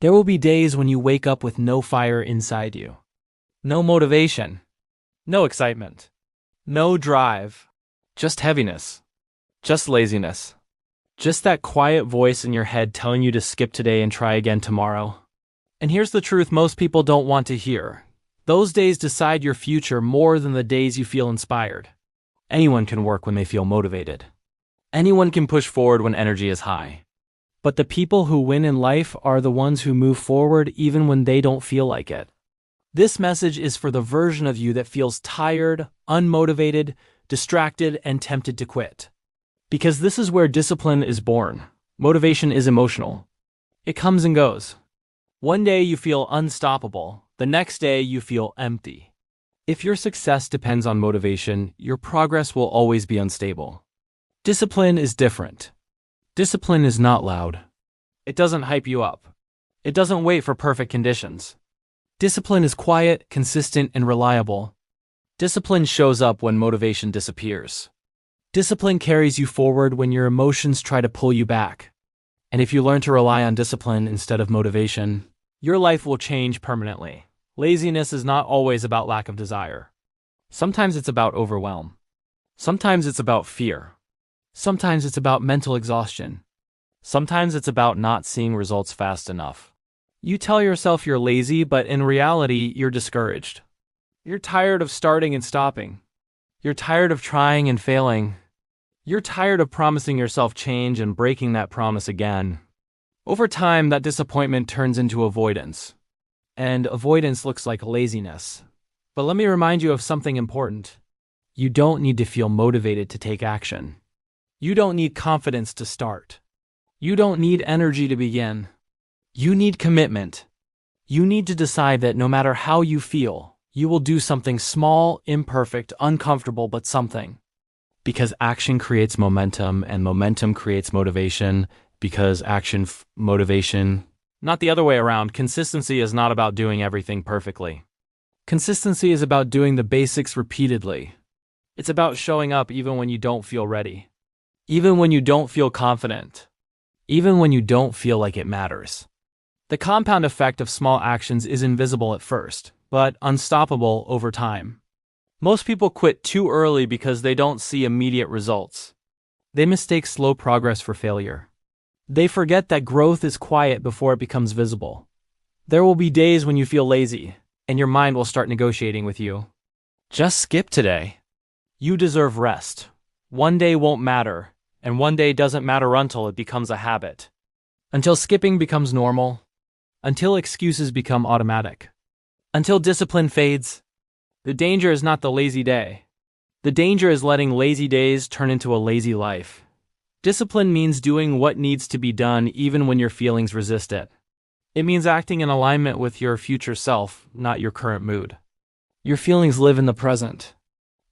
There will be days when you wake up with no fire inside you. No motivation. No excitement. No drive. Just heaviness. Just laziness. Just that quiet voice in your head telling you to skip today and try again tomorrow. And here's the truth most people don't want to hear. Those days decide your future more than the days you feel inspired. Anyone can work when they feel motivated. Anyone can push forward when energy is high. But the people who win in life are the ones who move forward even when they don't feel like it. This message is for the version of you that feels tired, unmotivated, distracted, and tempted to quit. Because this is where discipline is born. Motivation is emotional. It comes and goes. One day you feel unstoppable. The next day you feel empty. If your success depends on motivation, your progress will always be unstable. Discipline is different. Discipline is not loud. It doesn't hype you up. It doesn't wait for perfect conditions. Discipline is quiet, consistent, and reliable. Discipline shows up when motivation disappears. Discipline carries you forward when your emotions try to pull you back. And if you learn to rely on discipline instead of motivation, your life will change permanently. Laziness is not always about lack of desire. Sometimes it's about overwhelm. Sometimes it's about fear. Sometimes it's about mental exhaustion. Sometimes it's about not seeing results fast enough. You tell yourself you're lazy, but in reality, you're discouraged. You're tired of starting and stopping. You're tired of trying and failing. You're tired of promising yourself change and breaking that promise again. Over time, that disappointment turns into avoidance. And avoidance looks like laziness. But let me remind you of something important. You don't need to feel motivated to take action. You don't need confidence to start. You don't need energy to begin. You need commitment. You need to decide that no matter how you feel, you will do something small, imperfect, uncomfortable, but something. Because action creates momentum, and momentum creates motivation. Because motivation. Not the other way around. Consistency is not about doing everything perfectly. Consistency is about doing the basics repeatedly. It's about showing up even when you don't feel ready. Even when you don't feel confident. Even when you don't feel like it matters. The compound effect of small actions is invisible at first, but unstoppable over time. Most people quit too early because they don't see immediate results. They mistake slow progress for failure. They forget that growth is quiet before it becomes visible. There will be days when you feel lazy, and your mind will start negotiating with you. Just skip today. You deserve rest. One day won't matter, and one day doesn't matter until it becomes a habit. Until skipping becomes normal. Until excuses become automatic. Until discipline fades. The danger is not the lazy day. The danger is letting lazy days turn into a lazy life. Discipline means doing what needs to be done even when your feelings resist it. It means acting in alignment with your future self, not your current mood. Your feelings live in the present.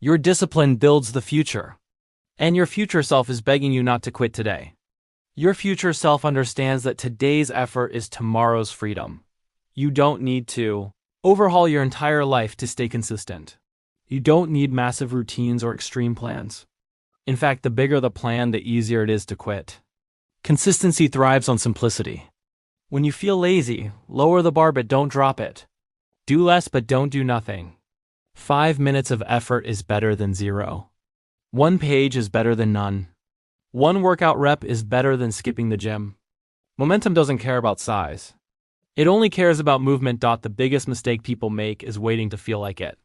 Your discipline builds the future. And your future self is begging you not to quit today. Your future self understands that today's effort is tomorrow's freedom. You don't need to overhaul your entire life to stay consistent. You don't need massive routines or extreme plans. In fact, the bigger the plan, the easier it is to quit. Consistency thrives on simplicity. When you feel lazy, lower the bar but don't drop it. Do less but don't do nothing. 5 minutes of effort is better than 0. 1 page is better than none. 1 workout rep is better than skipping the gym. Momentum doesn't care about size. It only cares about movement. The biggest mistake people make is waiting to feel like it.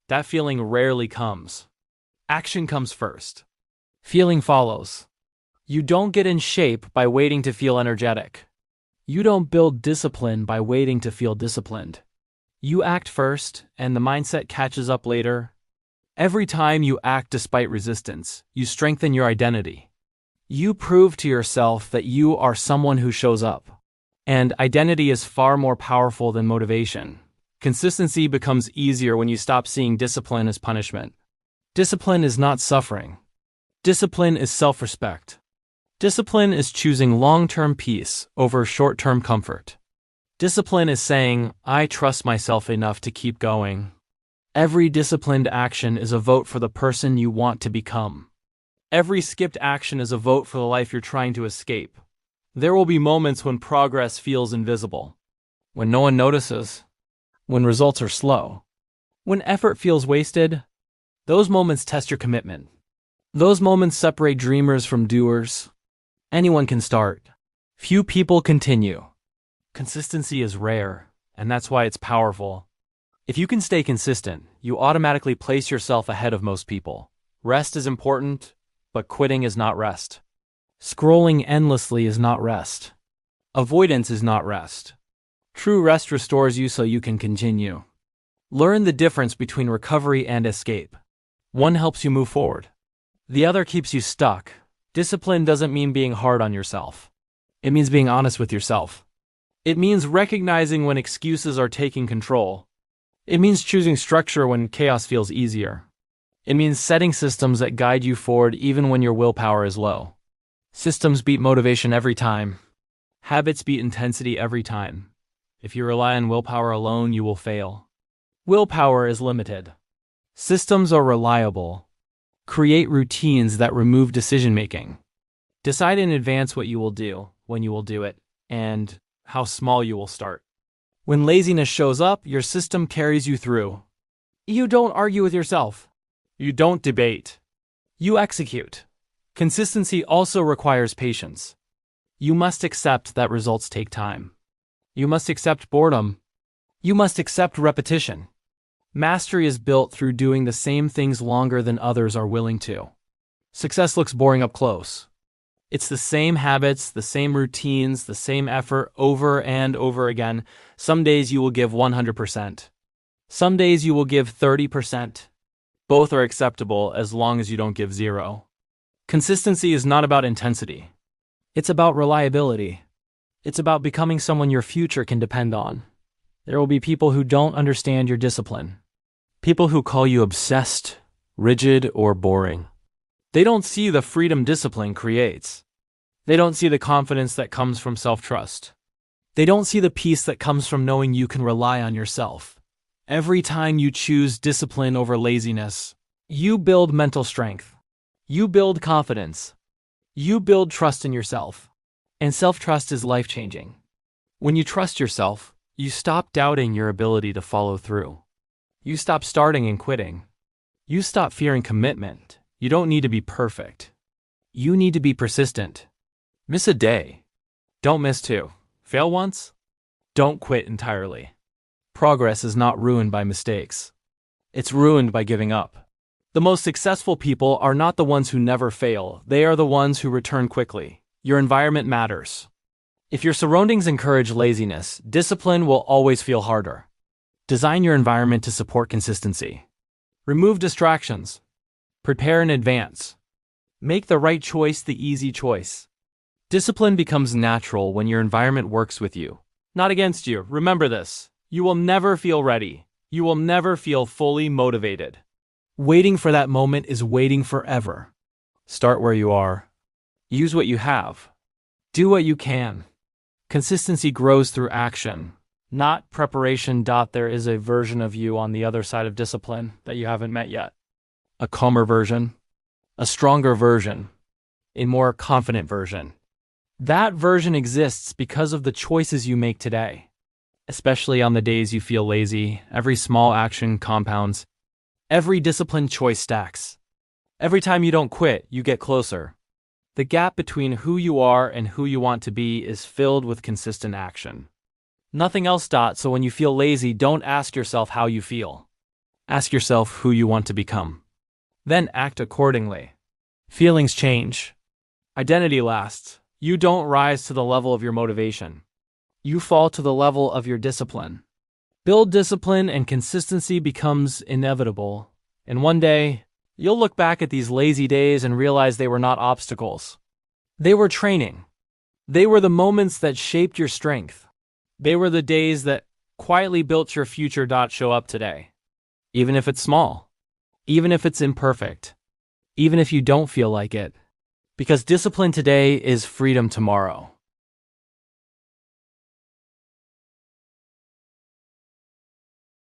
That feeling rarely comes. Action comes first. Feeling follows. You don't get in shape by waiting to feel energetic. You don't build discipline by waiting to feel disciplined. You act first, and the mindset catches up later. Every time you act despite resistance, you strengthen your identity. You prove to yourself that you are someone who shows up. And identity is far more powerful than motivation. Consistency becomes easier when you stop seeing discipline as punishment. Discipline is not suffering. Discipline is self-respect. Discipline is choosing long-term peace over short-term comfort. Discipline is saying, I trust myself enough to keep going. Every disciplined action is a vote for the person you want to become. Every skipped action is a vote for the life you're trying to escape. There will be moments when progress feels invisible. when no one notices, when results are slow, when effort feels wasted. Those moments test your commitment. Those moments separate dreamers from doers. Anyone can start. Few people continue. Consistency is rare, and that's why it's powerful. If you can stay consistent, you automatically place yourself ahead of most people. Rest is important, but quitting is not rest. Scrolling endlessly is not rest. Avoidance is not rest. True rest restores you so you can continue. Learn the difference between recovery and escape. One helps you move forward. The other keeps you stuck. Discipline doesn't mean being hard on yourself. It means being honest with yourself. It means recognizing when excuses are taking control. It means choosing structure when chaos feels easier. It means setting systems that guide you forward even when your willpower is low. Systems beat motivation every time. Habits beat intensity every time. If you rely on willpower alone, you will fail. Willpower is limited. Systems are reliable. Create routines that remove decision-making. Decide in advance what you will do, when you will do it, and how small you will start. When laziness shows up, your system carries you through. You don't argue with yourself. You don't debate. You execute. Consistency also requires patience. You must accept that results take time. You must accept boredom. You must accept repetition. Mastery is built through doing the same things longer than others are willing to. Success looks boring up close. It's the same habits, the same routines, the same effort over and over again. Some days you will give 100%. Some days you will give 30%. Both are acceptable as long as you don't give 0. Consistency is not about intensity. It's about reliability. It's about becoming someone your future can depend on. There will be people who don't understand your discipline. People who call you obsessed, rigid, or boring. They don't see the freedom discipline creates. They don't see the confidence that comes from self-trust. They don't see the peace that comes from knowing you can rely on yourself. Every time you choose discipline over laziness, you build mental strength. You build confidence. You build trust in yourself. And self-trust is life-changing. When you trust yourself, you stop doubting your ability to follow through. You stop starting and quitting. You stop fearing commitment. You don't need to be perfect. You need to be persistent. Miss a day. Don't miss 2. Fail once? Don't quit entirely. Progress is not ruined by mistakes. It's ruined by giving up. The most successful people are not the ones who never fail. They are the ones who return quickly. Your environment matters. If your surroundings encourage laziness, discipline will always feel harder. Design your environment to support consistency. Remove distractions. Prepare in advance. Make the right choice the easy choice. Discipline becomes natural when your environment works with you, not against you. Remember this. You will never feel ready. You will never feel fully motivated. Waiting for that moment is waiting forever. Start where you are. Use what you have. Do what you can. Consistency grows through action, not preparation. There is a version of you on the other side of discipline that you haven't met yet. A calmer version, a stronger version, a more confident version. That version exists because of the choices you make today. Especially on the days you feel lazy, every small action compounds. Every disciplined choice stacks. Every time you don't quit, you get closer. The gap between who you are and who you want to be is filled with consistent action. Nothing else. So when you feel lazy, don't ask yourself how you feel. Ask yourself who you want to become. Then act accordingly. Feelings change. Identity lasts. You don't rise to the level of your motivation. You fall to the level of your discipline. Build discipline and consistency becomes inevitable. And one day, you'll look back at these lazy days and realize they were not obstacles. They were training. They were the moments that shaped your strength. They were the days that quietly built your future. Show up today. Even if it's small. Even if it's imperfect. Even if you don't feel like it. Because discipline today is freedom tomorrow.